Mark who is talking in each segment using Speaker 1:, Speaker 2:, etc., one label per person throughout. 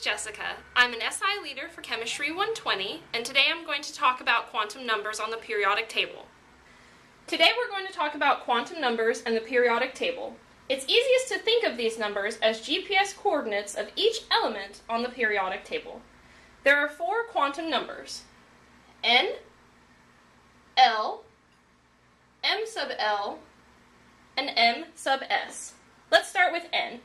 Speaker 1: Jessica. I'm an SI leader for Chemistry 120, and today I'm going to talk about quantum numbers on the periodic table. Today we're going to talk about quantum numbers and the periodic table. It's easiest to think of these numbers as GPS coordinates of each element on the periodic table. There are four quantum numbers: N, L, M sub L, and M sub S. Let's start with N.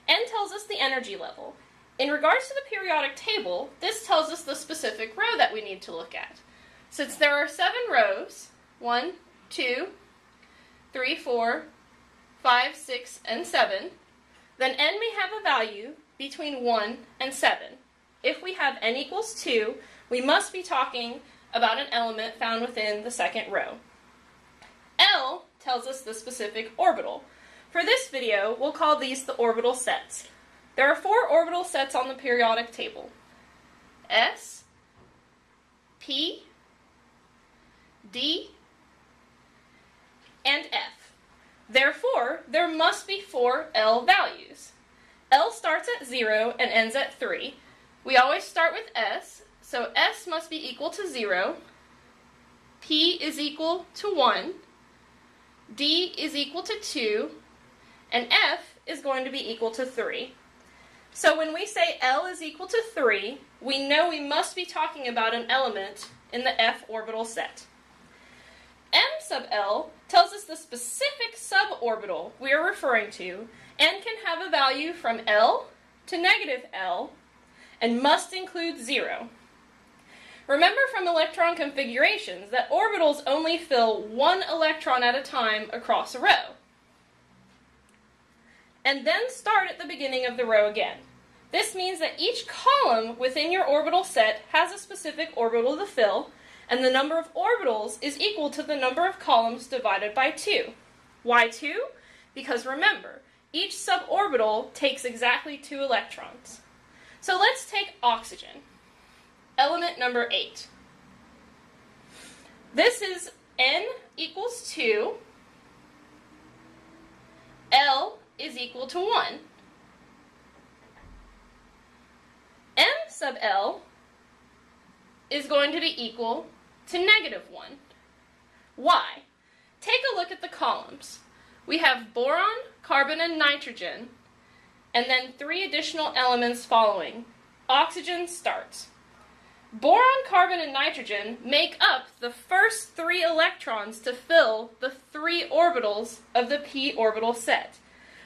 Speaker 1: N tells us the energy level. In regards to the periodic table, this tells us the specific row that we need to look at. Since there are 7 rows, 1, 2, 3, 4, 5, 6, and 7, then N may have a value between 1 and 7. If we have N equals 2, we must be talking about an element found within the second row. L tells us the specific orbital. For this video, we'll call these the orbital sets. There are 4 orbital sets on the periodic table: S, P, D, and F. Therefore, there must be 4 L values. L starts at 0 and ends at 3. We always start with S, so S must be equal to 0, P is equal to 1, D is equal to 2, and F is going to be equal to 3. So when we say L is equal to 3, we know we must be talking about an element in the F orbital set. M sub L tells us the specific suborbital we are referring to and can have a value from L to negative L and must include 0. Remember from electron configurations that orbitals only fill 1 electron at a time across a row, and then start at the beginning of the row again. This means that each column within your orbital set has a specific orbital to fill, and the number of orbitals is equal to the number of columns divided by 2. Why 2? Because remember, each suborbital takes exactly 2 electrons. So let's take oxygen, element number 8. This is N equals 2, L is equal to 1. M sub L is going to be equal to negative 1. Why? Take a look at the columns. We have boron, carbon, and nitrogen, and then 3 additional elements following. Oxygen starts. Boron, carbon, and nitrogen make up the first 3 electrons to fill the 3 orbitals of the p orbital set.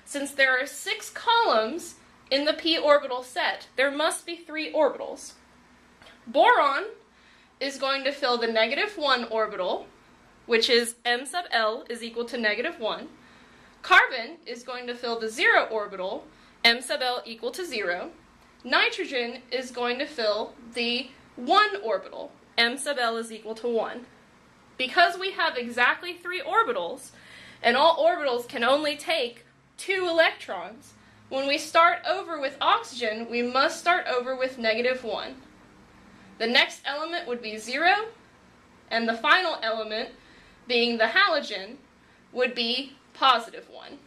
Speaker 1: Since there are 6 columns in the p orbital set, there must be 3 orbitals. Boron is going to fill the negative 1 orbital, which is M sub L is equal to negative 1. Carbon is going to fill the 0 orbital, M sub L equal to 0. Nitrogen is going to fill the 1 orbital, M sub L is equal to 1. Because we have exactly 3 orbitals, and all orbitals can only take 2 electrons, when we start over with oxygen, we must start over with negative 1. The next element would be 0, and the final element, being the halogen, would be positive 1.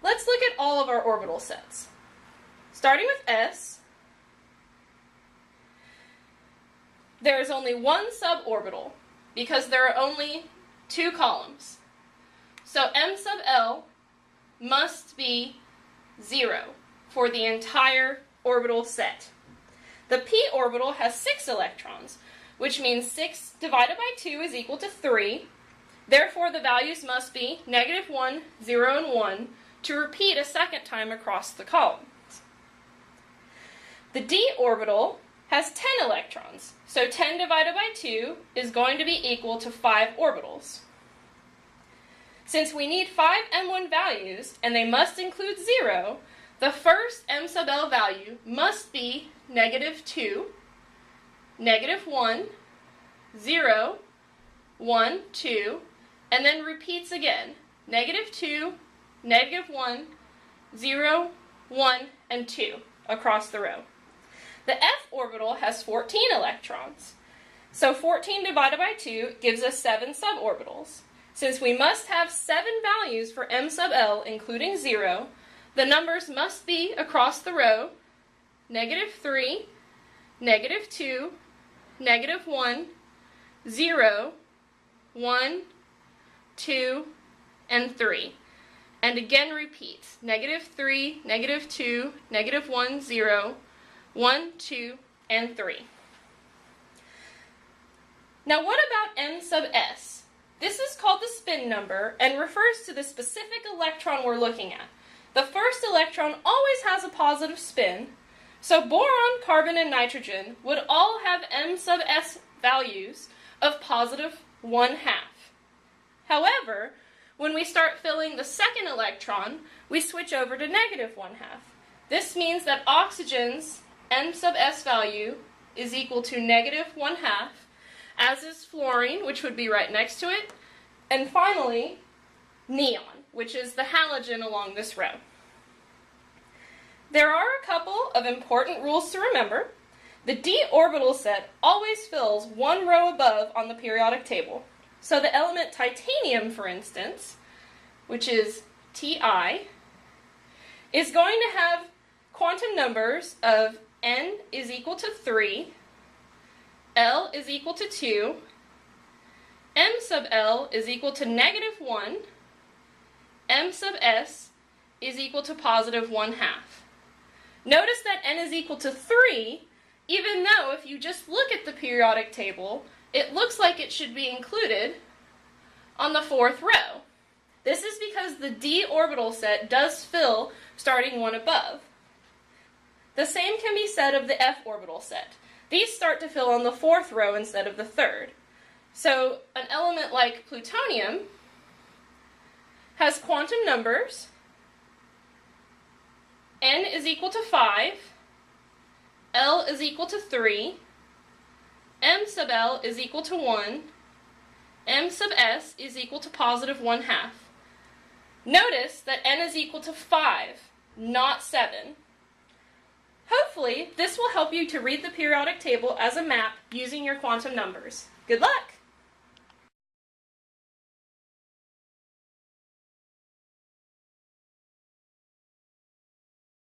Speaker 1: Let's look at all of our orbital sets. Starting with S, there is only 1 suborbital, because there are only 2 columns. So M sub L must be 0 for the entire orbital set. The p orbital has 6 electrons, which means 6 divided by 2 is equal to 3. Therefore, the values must be negative 1, 0, and 1 to repeat a second time across the columns. The d orbital has 10 electrons, so 10 divided by 2 is going to be equal to 5 orbitals. Since we need 5 M1 values, and they must include 0, the first M sub L value must be negative 2, negative 1, 0, 1, 2, and then repeats again, negative 2, negative 1, 0, 1, and 2 across the row. The f orbital has 14 electrons, so 14 divided by 2 gives us 7 suborbitals. Since we must have 7 values for M sub L, including 0, The numbers must be across the row, -3, -2, -1, 0, 1, 2, and 3. And again repeat, -3, -2, -1, 0, 1, 2, and 3. Now what about m sub s? This is called the spin number and refers to the specific electron we're looking at. The first electron always has a positive spin, so boron, carbon, and nitrogen would all have m sub s values of +1/2. However, when we start filling the second electron, we switch over to -1/2. This means that oxygen's m sub s value is equal to -1/2, as is fluorine, which would be right next to it, and finally, neon, which is the halogen along this row. There are a couple of important rules to remember. The d orbital set always fills one row above on the periodic table. So the element titanium, for instance, which is Ti, is going to have quantum numbers of n is equal to 3, L is equal to 2, m sub L is equal to -1, m sub S is equal to +1/2. Notice that n is equal to 3, even though if you just look at the periodic table, it looks like it should be included on the fourth row. This is because the d orbital set does fill starting one above. The same can be said of the f orbital set. These start to fill on the fourth row instead of the third. So an element like plutonium has quantum numbers. N is equal to 5, L is equal to 3, m sub L is equal to 1, m sub S is equal to +1/2. Notice that N is equal to 5, not 7. Hopefully, this will help you to read the periodic table as a map using your quantum numbers. Good luck!